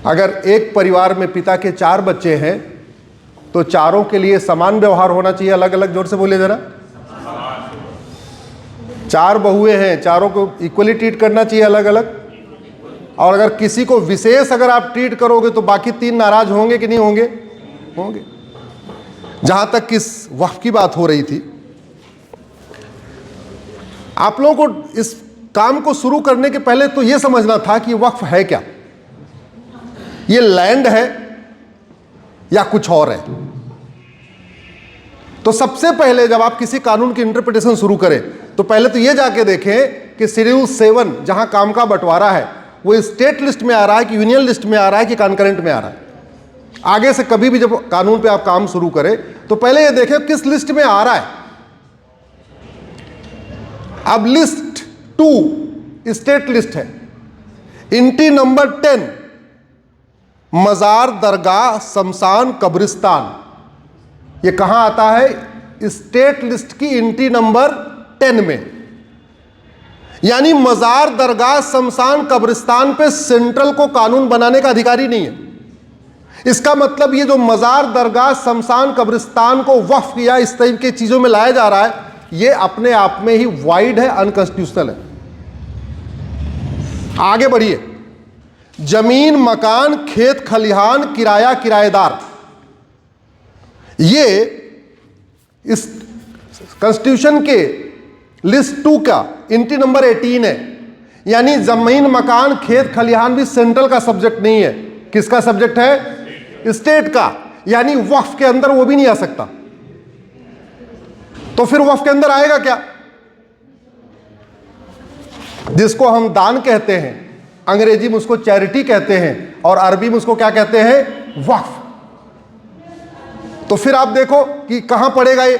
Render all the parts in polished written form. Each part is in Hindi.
अगर एक परिवार में पिता के 4 बच्चे हैं तो चारों के लिए समान व्यवहार होना चाहिए, अलग अलग, जोर से बोलिए जरा। 4 बहुएं हैं, चारों को इक्वली ट्रीट करना चाहिए, अलग अलग। और अगर किसी को विशेष अगर आप ट्रीट करोगे तो बाकी 3 नाराज होंगे कि नहीं होंगे? होंगे। जहां तक किस वक्फ की बात हो रही थी, आप लोगों को इस काम को शुरू करने के पहले तो यह समझना था कि वक्फ है क्या। ये लैंड है या कुछ और है। तो सबसे पहले जब आप किसी कानून की इंटरप्रिटेशन शुरू करें तो पहले तो यह जाके देखें कि शेड्यूल 7 जहां काम का बंटवारा है वो स्टेट लिस्ट में आ रहा है कि यूनियन लिस्ट में आ रहा है कि कॉन्करेंट में आ रहा है। आगे से कभी भी जब कानून पे आप काम शुरू करें तो पहले यह देखें किस लिस्ट में आ रहा है। अब लिस्ट 2 स्टेट लिस्ट है। इंटी नंबर 10 मजार, दरगाह, शमशान, कब्रिस्तान, ये कहां आता है? स्टेट लिस्ट की इंटी नंबर 10 में। यानी मजार, दरगाह, शमशान, कब्रिस्तान पे सेंट्रल को कानून बनाने का अधिकारी नहीं है। इसका मतलब ये जो मजार, दरगाह, शमशान, कब्रिस्तान को वक्फ या इस तरह की चीजों में लाया जा रहा है, ये अपने आप में ही वाइड है, अनकॉन्स्टिट्यूशनल है। आगे बढ़िए। जमीन, मकान, खेत खलिहान, किराया, किराएदार, ये इस कॉन्स्टिट्यूशन के लिस्ट 2 का इंटी नंबर 18 है। यानी जमीन, मकान, खेत खलिहान भी सेंट्रल का सब्जेक्ट नहीं है। किसका सब्जेक्ट है? स्टेट का। यानी वक्फ के अंदर वो भी नहीं आ सकता। तो फिर वक्फ के अंदर आएगा क्या? जिसको हम दान कहते हैं, अंग्रेजी में उसको चैरिटी कहते हैं और अरबी में उसको क्या कहते हैं? वक्फ। तो फिर आप देखो कि कहां पड़ेगा ये।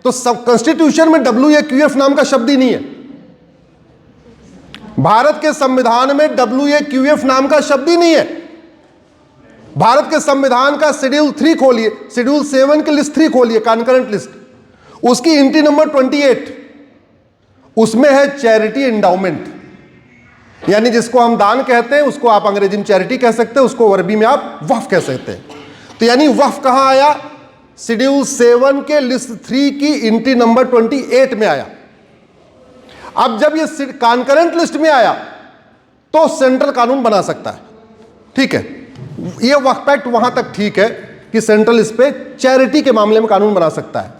तो सब कॉन्स्टिट्यूशन में WAQF नाम का शब्द ही नहीं है। भारत के संविधान में WAQF नाम का शब्द ही नहीं है। भारत के संविधान का शेड्यूल 3 खोलिए, शेड्यूल 7 की लिस्ट 3 खोलिए, कॉन्करेंट लिस्ट, उसकी इंटी नंबर 28, उसमें है चैरिटी एंडाउमेंट। यानी जिसको हम दान कहते हैं उसको आप अंग्रेजी में चैरिटी कह सकते हैं, उसको अरबी में आप वक्फ कह सकते हैं। तो यानी वक्फ कहां आया? शेड्यूल 7 के लिस्ट 3 की इंटी नंबर 28 में आया। अब जब ये कॉन्करेंट लिस्ट में आया तो सेंट्रल कानून बना सकता है। ठीक है, ये वक्फ एक्ट वहां तक ठीक है कि सेंट्रल इस पे चैरिटी के मामले में कानून बना सकता है।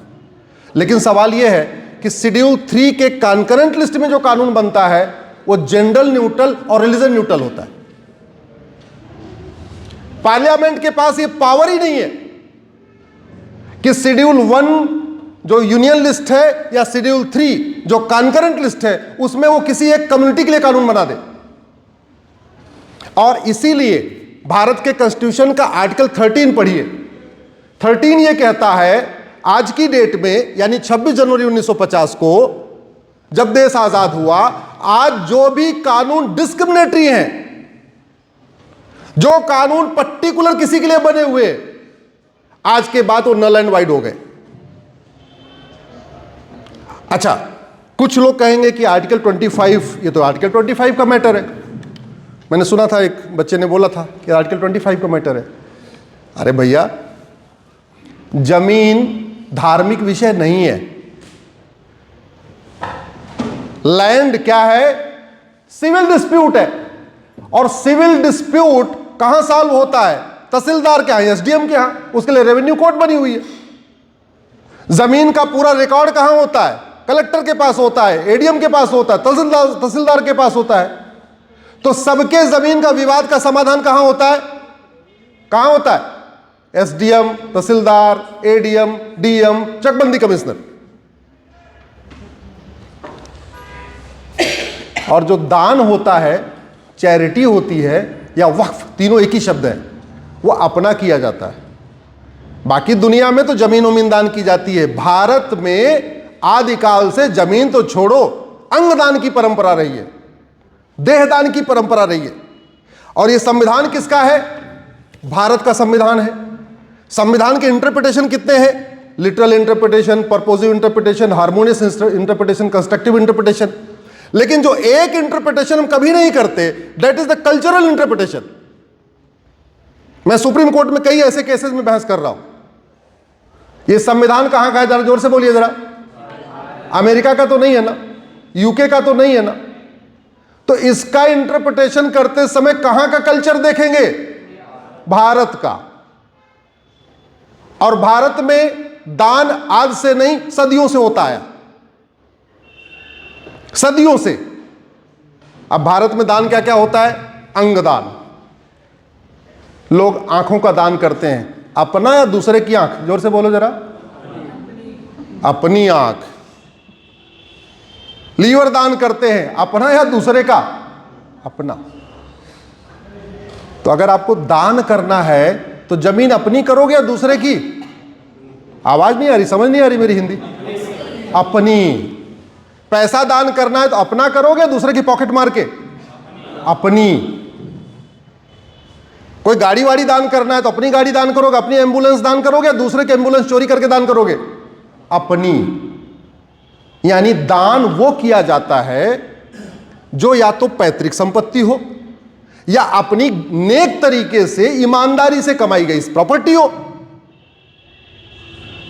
लेकिन सवाल यह है कि शेड्यूल 3 के कॉन्करेंट लिस्ट में जो कानून बनता है वो जेंडर न्यूट्रल और रिलीजन न्यूट्रल होता है। पार्लियामेंट के पास ये पावर ही नहीं है कि शेड्यूल 1 जो यूनियन लिस्ट है या शेड्यूल 3 जो कॉन्करेंट लिस्ट है उसमें वो किसी एक कम्युनिटी के लिए कानून बना दे। और इसीलिए भारत के कॉन्स्टिट्यूशन का आर्टिकल 13 पढ़िए। 13 ये कहता है आज की डेट में यानी 26 जनवरी 1950 को जब देश आजाद हुआ, आज जो भी कानून डिस्क्रिमिनेटरी हैं, जो कानून पर्टिकुलर किसी के लिए बने हुए, आज के बाद वो नल एंड वाइड हो गए। अच्छा, कुछ लोग कहेंगे कि आर्टिकल 25, ये तो आर्टिकल 25 का मैटर है। मैंने सुना था एक बच्चे ने बोला था कि आर्टिकल 25 का मैटर है। अरे भैया, जमीन धार्मिक विषय नहीं है। लैंड क्या है? सिविल डिस्प्यूट है। और सिविल डिस्प्यूट कहां सॉल्व होता है? तहसीलदार के यहां, SDM के यहां, उसके लिए रेवेन्यू कोर्ट बनी हुई है। जमीन का पूरा रिकॉर्ड कहां होता है? कलेक्टर के पास होता है, ADM के पास होता है, तहसीलदार के पास होता है। तो सबके जमीन का विवाद का समाधान कहां होता है? कहां होता है? SDM, तहसीलदार, ADM, DM, चकबंदी कमिश्नर। और जो दान होता है, चैरिटी होती है या वक्फ, तीनों एक ही शब्द है, वो अपना किया जाता है। बाकी दुनिया में तो जमीन उमीन दान की जाती है। भारत में आदिकाल से जमीन तो छोड़ो, अंगदान की परंपरा रही है, देहदान की परंपरा रही है। और ये संविधान किसका है? भारत का संविधान है। संविधान के इंटरप्रिटेशन कितने हैं? Literal interpretation, purposive interpretation, harmonious interpretation, constructive interpretation. लेकिन जो एक इंटरप्रिटेशन हम कभी नहीं करते, that is the cultural interpretation. मैं सुप्रीम कोर्ट में कई ऐसे केसेस में बहस कर रहा हूं। ये संविधान कहां का है, जरा जोर से बोलिए जरा। अमेरिका का तो नहीं है ना, यूके का तो नहीं है ना। तो इसका इंटरप्रिटेशन करते समय कहां का कल्चर देखेंगे? भारत का। और भारत में दान आज से नहीं, सदियों से होता है, सदियों से। अब भारत में दान क्या क्या होता है? अंगदान, लोग आंखों का दान करते हैं, अपना या दूसरे की आंख? जोर से बोलो जरा। अपनी आंख। लीवर दान करते हैं, अपना या दूसरे का? अपना। तो अगर आपको दान करना है तो जमीन अपनी करोगे या दूसरे की? आवाज नहीं आ रही, समझ नहीं आ रही मेरी हिंदी। अपनी। पैसा दान करना है तो अपना करोगे, दूसरे की पॉकेट मार के? अपनी। कोई गाड़ी वाड़ी दान करना है तो अपनी गाड़ी दान करोगे, अपनी एम्बुलेंस दान करोगे, या दूसरे की एम्बुलेंस चोरी करके दान करोगे? अपनी। यानी दान वो किया जाता है जो या तो पैतृक संपत्ति हो या अपनी नेक तरीके से ईमानदारी से कमाई गई प्रॉपर्टी हो।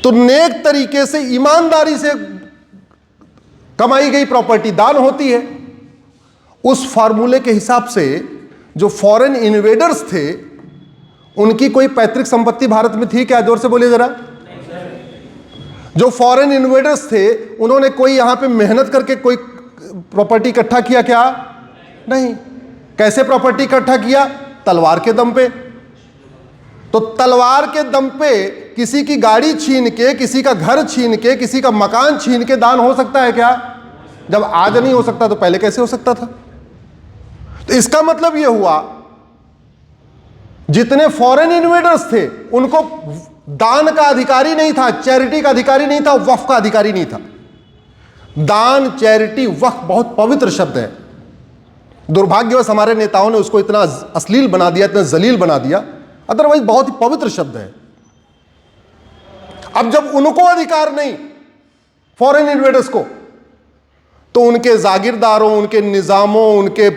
तो नेक तरीके से ईमानदारी से कमाई गई प्रॉपर्टी दान होती है। उस फॉर्मूले के हिसाब से जो फॉरेन इन्वेडर्स थे, उनकी कोई पैतृक संपत्ति भारत में थी क्या? जोर से बोलिए जरा। जो फॉरेन इन्वेडर्स थे उन्होंने कोई यहां पे मेहनत करके कोई प्रॉपर्टी इकट्ठा किया क्या? नहीं। कैसे प्रॉपर्टी इकट्ठा किया? तलवार के दम पे। तो तलवार के दम पे किसी की गाड़ी छीन के, किसी का घर छीन के, किसी का मकान छीन के दान हो सकता है क्या? जब आज नहीं हो सकता तो पहले कैसे हो सकता था? तो इसका मतलब यह हुआ जितने फॉरेन इन्वेडर्स थे उनको दान का अधिकारी नहीं था, चैरिटी का अधिकारी नहीं था, वक्फ का अधिकारी नहीं था। दान, चैरिटी, वक्फ बहुत पवित्र शब्द है। दुर्भाग्यवश हमारे नेताओं ने उसको इतना अश्लील बना दिया, इतना जलील बना दिया। अदरवाइज बहुत ही पवित्र शब्द है। अब जब उनको अधिकार नहीं, फॉरेन इन्वेडर्स को, तो उनके जागीरदारों, उनके निजामों, उनके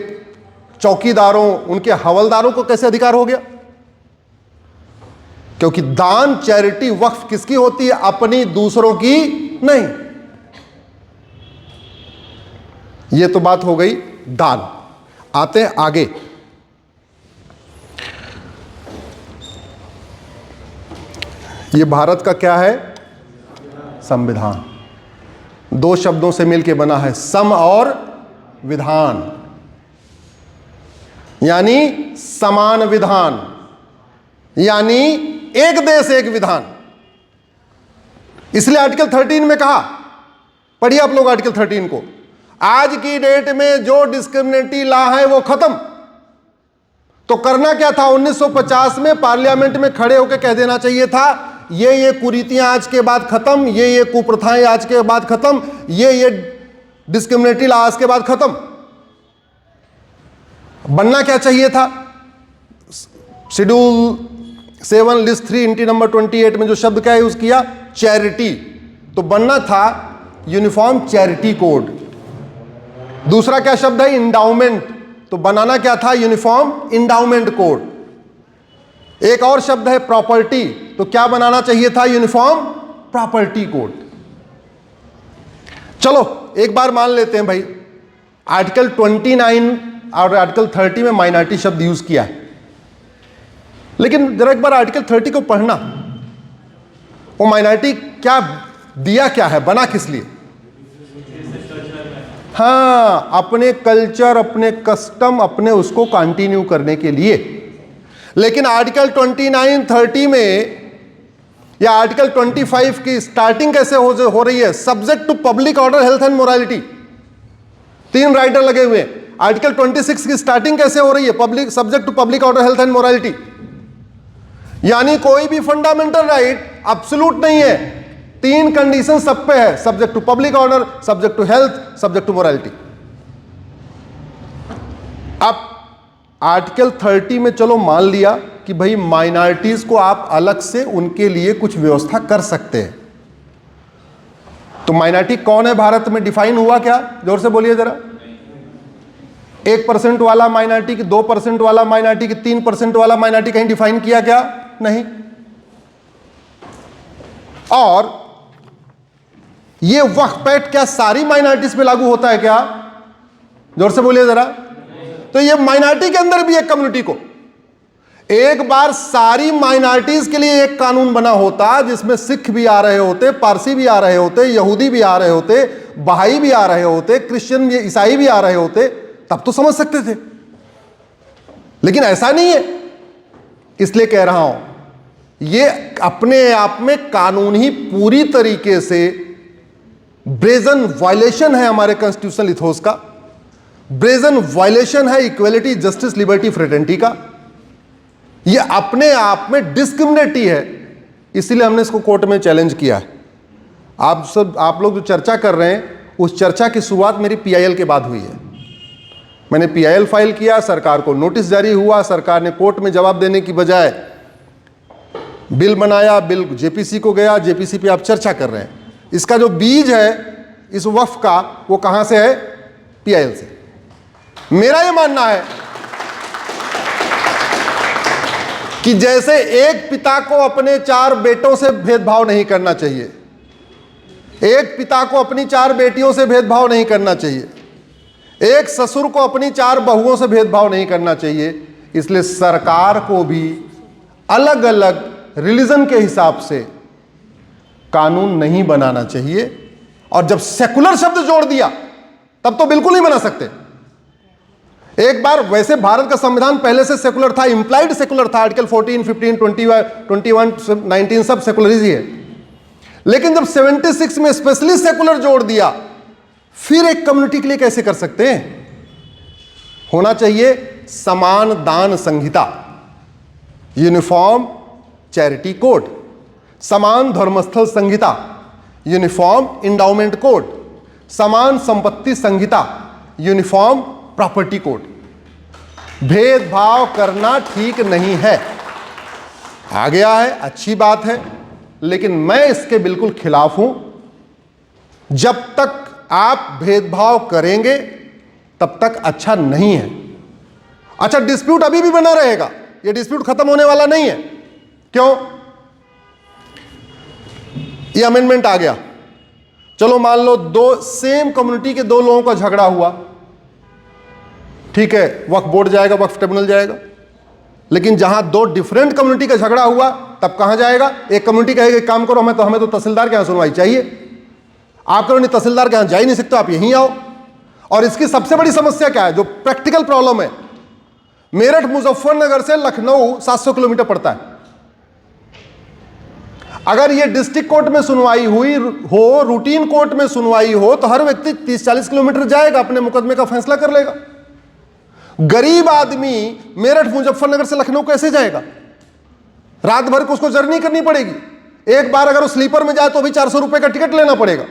चौकीदारों, उनके हवलदारों को कैसे अधिकार हो गया? क्योंकि दान, चैरिटी, वक्फ किसकी होती है? अपनी, दूसरों की नहीं। यह तो बात हो गई दान। आते हैं आगे। यह भारत का क्या है? संविधान। दो शब्दों से मिलकर बना है, सम और विधान, यानी समान विधान, यानी एक देश एक विधान। इसलिए आर्टिकल 13 में कहा, पढ़िए आप लोग आर्टिकल 13 को, आज की डेट में जो डिस्क्रिमिनेटरी लॉ है वो खत्म। तो करना क्या था? 1950 में पार्लियामेंट में खड़े होकर कह देना चाहिए था, ये कुरीतियां आज के बाद खत्म, ये कुप्रथाएं आज के बाद खत्म, ये डिस्क्रिमिनेटरी लॉ आज के बाद खत्म। बनना क्या चाहिए था? शेड्यूल 7 लिस्ट 3 इंटी नंबर 28 में जो शब्द क्या यूज किया? चैरिटी। तो बनना था यूनिफॉर्म चैरिटी कोड। दूसरा क्या शब्द है? इंडाउमेंट। तो बनाना क्या था? Uniform endowment code. एक और शब्द है प्रॉपर्टी। तो क्या बनाना चाहिए था? Uniform property code. चलो एक बार मान लेते हैं भाई, आर्टिकल 29 और आर्टिकल 30 में माइनॉरिटी शब्द यूज किया है, लेकिन जरा एक बार आर्टिकल 30 को पढ़ना। वो माइनॉरिटी क्या दिया, क्या है, बना किस लिए? हाँ, अपने कल्चर, अपने कस्टम, अपने उसको कंटिन्यू करने के लिए। लेकिन आर्टिकल 29, 30 में या आर्टिकल 25 की स्टार्टिंग कैसे हो रही है? Subject to public order, health and morality. 3 writer लगे हुए हैं। आर्टिकल 26 की स्टार्टिंग कैसे हो रही है? Public, subject to public order, health and morality. यानी कोई भी फंडामेंटल राइट एब्सोल्यूट नहीं है, 3 कंडीशन सब पे है, subject to public order, subject to health, subject to morality. अब आर्टिकल 30 में चलो मान लिया कि भाई माइनॉरिटीज को आप अलग से उनके लिए कुछ व्यवस्था कर सकते हैं। तो माइनॉरिटी कौन है भारत में? डिफाइन हुआ क्या? जोर से बोलिए जरा। 1% वाला माइनॉरिटी की, 2% वाला माइनॉरिटी की, 3% वाला माइनॉरिटी कहीं डिफाइन किया क्या? नहीं। और ये वक्फ एक्ट क्या सारी माइनॉरिटीज पे लागू होता है क्या? जोर से बोलिए जरा। तो ये माइनॉरिटी के अंदर भी एक कम्युनिटी को, एक बार सारी माइनॉरिटीज के लिए एक कानून बना होता जिसमें सिख भी आ रहे होते, पारसी भी आ रहे होते, यहूदी भी आ रहे होते, बहाई भी आ रहे होते, क्रिश्चियन भी, ईसाई भी आ रहे होते, तब तो समझ सकते थे। लेकिन ऐसा नहीं है। इसलिए कह रहा हूं ये अपने आप में कानून ही पूरी तरीके से ब्रेजन वायलेशन है हमारे कॉन्स्टिट्यूशनल इथोस का, ब्रेजन वायलेशन है इक्वलिटी, जस्टिस, लिबर्टी, फ्रेटर्निटी का। यह अपने आप में डिस्क्रिमिनेटी है। इसीलिए हमने इसको कोर्ट में चैलेंज किया है। आप लोग जो चर्चा कर रहे हैं, उस चर्चा की शुरुआत मेरी पीआईएल के बाद हुई है। मैंने पीआईएल फाइल किया, सरकार को नोटिस जारी हुआ, सरकार ने कोर्ट में जवाब देने की बजाय बिल बनाया, बिल जेपीसी को गया, जेपीसी पे आप चर्चा कर रहे हैं। इसका जो बीज है इस वक्फ का, वो कहां से है? पीआईएल से। मेरा ये मानना है कि जैसे एक पिता को अपने 4 बेटों से भेदभाव नहीं करना चाहिए, एक पिता को अपनी 4 बेटियों से भेदभाव नहीं करना चाहिए, एक ससुर को अपनी 4 बहुओं से भेदभाव नहीं करना चाहिए, इसलिए सरकार को भी अलग अलग रिलीजन के हिसाब से कानून नहीं बनाना चाहिए। और जब सेकुलर शब्द जोड़ दिया तब तो बिल्कुल नहीं बना सकते। एक बार वैसे भारत का संविधान पहले से सेकुलर था, इंप्लाइड सेकुलर था, आर्टिकल 14, 15, 21, 19 सब सेकुलर ही है। लेकिन जब 76 में स्पेशली सेकुलर जोड़ दिया, फिर एक कम्युनिटी के लिए कैसे कर सकते हैं? होना चाहिए समान दान संहिता, यूनिफॉर्म चैरिटी कोड, समान धर्मस्थल संहिता, यूनिफॉर्म इंडाउमेंट कोड, समान संपत्ति संहिता, यूनिफॉर्म प्रॉपर्टी कोड। भेदभाव करना ठीक नहीं है। आ गया है, अच्छी बात है, लेकिन मैं इसके बिल्कुल खिलाफ हूं। जब तक आप भेदभाव करेंगे तब तक अच्छा नहीं है। अच्छा, डिस्प्यूट अभी भी बना रहेगा, यह डिस्प्यूट खत्म होने वाला नहीं है। क्यों? यह अमेंडमेंट आ गया, चलो मान लो दो सेम कम्युनिटी के 2 लोगों का झगड़ा हुआ, ठीक है, वक्फ बोर्ड जाएगा, वक्फ ट्रिब्यूनल जाएगा। लेकिन जहां 2 डिफरेंट कम्युनिटी का झगड़ा हुआ, तब कहां जाएगा? एक कम्युनिटी कहेगी एक काम करो, हमें तो तहसीलदार के यहां सुनवाई चाहिए। आप करो नहीं, तहसीलदार के यहां जा ही नहीं सकते, आप यहीं आओ। और इसकी सबसे बड़ी समस्या क्या है, जो प्रैक्टिकल प्रॉब्लम है, मेरठ मुजफ्फरनगर से लखनऊ 700 किलोमीटर पड़ता है। अगर ये डिस्ट्रिक्ट कोर्ट में सुनवाई हुई हो, रूटीन कोर्ट में सुनवाई हो, तो हर व्यक्ति 30-40 किलोमीटर जाएगा, अपने मुकदमे का फैसला कर लेगा। गरीब आदमी मेरठ मुजफ्फरनगर से लखनऊ कैसे जाएगा? रात भर को उसको जर्नी करनी पड़ेगी। एक बार अगर वो स्लीपर में जाए तो भी 400 रुपए का टिकट लेना पड़ेगा।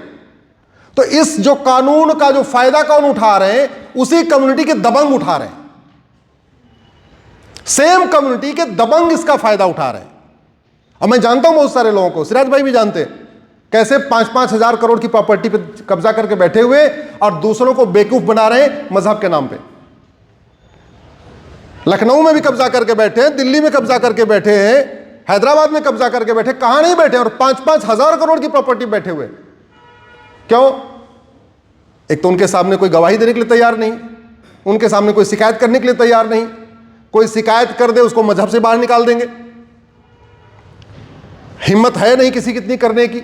तो इस जो कानून का जो फायदा कौन उठा रहे हैं? उसी कम्युनिटी के दबंग उठा रहे हैं। सेम कम्युनिटी के दबंग इसका फायदा उठा रहे हैं। और मैं जानता हूं बहुत सारे लोगों को, सिराज भाई भी जानते हैं, कैसे 5-5 हजार करोड़ की प्रॉपर्टी पे कब्जा करके बैठे हुए और दूसरों को बेवकूफ बना रहे हैं मजहब के नाम पे। लखनऊ में भी कब्जा करके बैठे हैं, दिल्ली में कब्जा करके बैठे हैं, हैदराबाद में कब्जा करके बैठे, कहां नहीं बैठे, और 5-5 हजार करोड़ की प्रॉपर्टी बैठे हुए। क्यों? एक तो उनके सामने कोई गवाही देने के लिए तैयार नहीं, उनके सामने कोई शिकायत करने के लिए तैयार नहीं। कोई शिकायत कर दे उसको मजहब से बाहर निकाल देंगे। हिम्मत है नहीं किसी की इतनी करने की,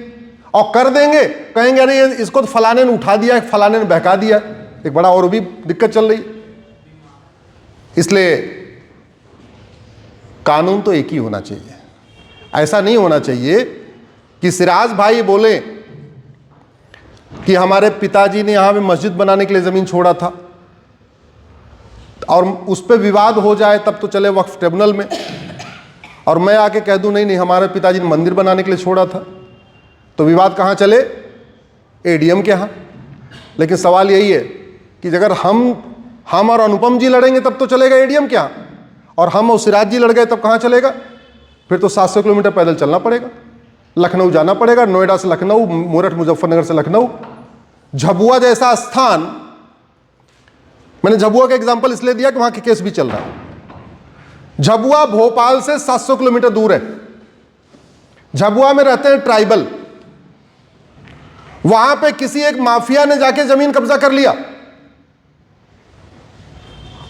और कर देंगे, कहेंगे अरे इसको तो फलाने ने उठा दिया, फलाने ने बहका दिया। एक बड़ा और भी दिक्कत चल रही। इसलिए कानून तो एक ही होना चाहिए। ऐसा नहीं होना चाहिए कि सिराज भाई बोले कि हमारे पिताजी ने यहां पे मस्जिद बनाने के लिए जमीन छोड़ा था, और उस पर विवाद हो जाए तब तो चले वक्फ ट्रिब्यूनल में, और मैं आके कह दूं नहीं हमारे पिताजी ने मंदिर बनाने के लिए छोड़ा था, तो विवाद कहां चले? एडीएम के यहां। लेकिन सवाल यही है कि अगर हम और अनुपम जी लड़ेंगे तब तो चलेगा एडीएम के यहां, और हम और सिराज जी लड़ गए तब कहां चलेगा? फिर तो 700 किलोमीटर पैदल चलना पड़ेगा, लखनऊ जाना पड़ेगा, नोएडा से लखनऊ, मेरठ मुजफ्फरनगर से लखनऊ। झाबुआ जैसा स्थान मैंने झाबुआ का एग्जांपल इसलिए दिया कि वहां के केस भी चल रहा है। झाबुआ भोपाल से 700 किलोमीटर दूर है। झाबुआ में रहते हैं ट्राइबल। वहां पे किसी एक माफिया ने जाके जमीन कब्जा कर लिया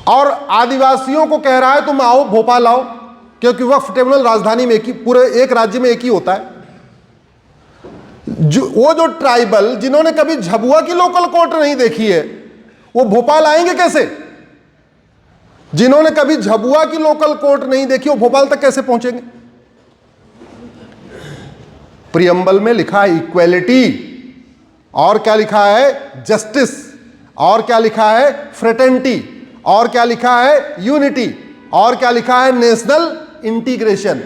और आदिवासियों को कह रहा है तुम आओ, भोपाल आओ, क्योंकि वक्फ ट्रिब्यूनल राजधानी में एक ही, पूरे एक राज्य में एक ही होता है। वो जो ट्राइबल जिन्होंने कभी झाबुआ की लोकल कोर्ट नहीं देखी है, वो भोपाल आएंगे कैसे? जिन्होंने कभी झाबुआ की लोकल कोर्ट नहीं देखी, वो भोपाल तक कैसे पहुंचेंगे? प्रियम्बल में लिखा है इक्वेलिटी, और क्या लिखा है? जस्टिस, और क्या लिखा है? फ्रेटर्निटी, और क्या लिखा है? यूनिटी, और क्या लिखा है? National integration.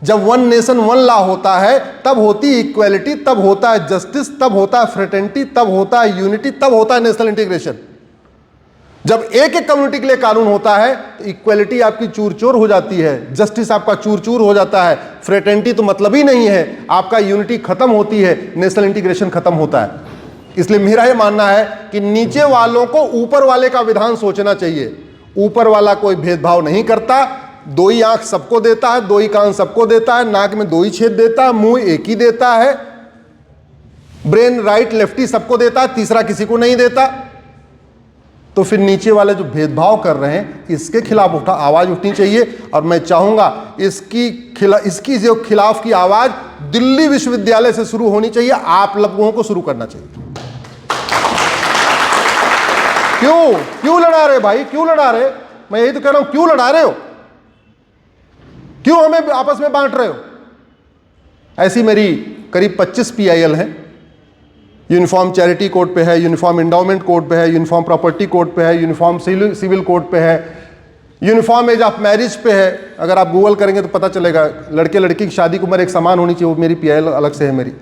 जब वन नेशन वन लॉ होता है तब होती है इक्वेलिटी, तब होता है जस्टिस, तब होता है फ्रेटर्निटी, तब होता है यूनिटी, तब होता है नेशनल इंटीग्रेशन। जब एक एक कम्युनिटी के लिए कानून होता है तो इक्वेलिटी आपकी चूर चूर हो जाती है, जस्टिस आपका चूर चूर हो जाता है, फ्रेटर्निटी तो मतलब ही नहीं है, आपका यूनिटी खत्म होती है, नेशनल इंटीग्रेशन खत्म होता है। इसलिए मेरा यह मानना है कि नीचे वालों को ऊपर वाले का विधान सोचना चाहिए। ऊपर वाला कोई भेदभाव नहीं करता, दो ही आंख सबको देता है, दो ही कान सबको देता है, नाक में दो ही छेद देता है, मुंह एक ही देता है, ब्रेन राइट लेफ्टी सबको देता है, तीसरा किसी को नहीं देता। तो फिर नीचे वाले जो भेदभाव कर रहे हैं इसके खिलाफ आवाज उठनी चाहिए। और मैं चाहूंगा इसकी जो खिलाफ की आवाज दिल्ली विश्वविद्यालय से शुरू होनी चाहिए, आप लोगों को शुरू करना चाहिए। क्यों लड़ा रहे भाई, क्यों लड़ा रहे? मैं यही तो कह रहा हूं, क्यों लड़ा रहे हो? क्यों हमें आपस में बांट रहे हो? ऐसी मेरी करीब 25 PIL हैं। यूनिफॉर्म चैरिटी कोड पे है, यूनिफॉर्म इंडाउमेंट कोड पे है, यूनिफॉर्म प्रॉपर्टी कोड पे है, यूनिफॉर्म सिविल कोड पे है, यूनिफॉर्म एज ऑफ मैरिज पे है। अगर आप गूगल करेंगे तो पता चलेगा, लड़के लड़की की शादी की उम्र एक समान होनी चाहिए, वो मेरी PIL अलग से है मेरी।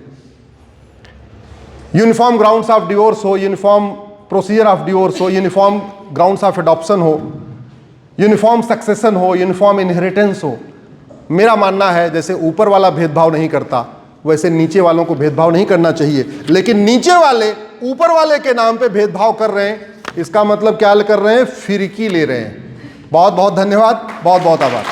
यूनिफॉर्म ग्राउंड्स ऑफ डिवोर्स हो, यूनिफॉर्म प्रोसीजर ऑफ डिवोर्स हो, यूनिफॉर्म ग्राउंड्स ऑफ एडॉप्शन हो, यूनिफॉर्म सक्सेशन हो, यूनिफॉर्म इनहेरिटेंस हो। मेरा मानना है जैसे ऊपर वाला भेदभाव नहीं करता वैसे नीचे वालों को भेदभाव नहीं करना चाहिए। लेकिन नीचे वाले ऊपर वाले के नाम पे भेदभाव कर रहे हैं, इसका मतलब क्या कर रहे हैं? फिरकी ले रहे हैं। बहुत बहुत धन्यवाद, बहुत बहुत आभार।